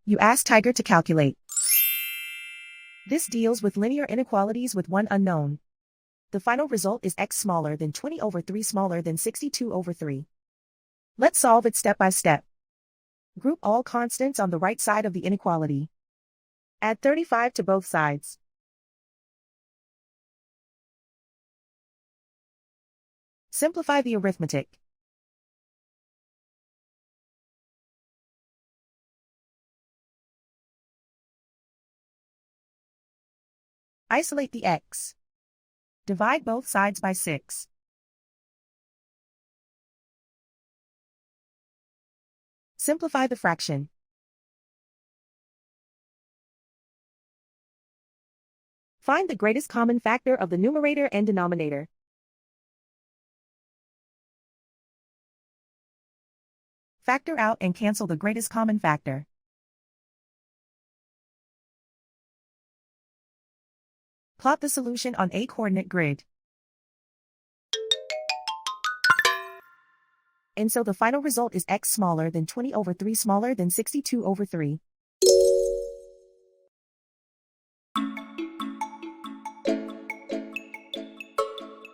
You ask Tiger to calculate. This deals with linear inequalities with one unknown. The final result is x smaller than 20 over 3 smaller than 62 over 3. Let's solve it step by step. Group all constants on the right side of the inequality. Add 35 to both sides. Simplify the arithmetic. Isolate the x. Divide both sides by 6. Simplify the fraction. Find the greatest common factor of the numerator and denominator. Factor out and cancel the greatest common factor. Plot the solution on a coordinate grid. And so the final result is x smaller than 20 over 3 smaller than 62 over 3.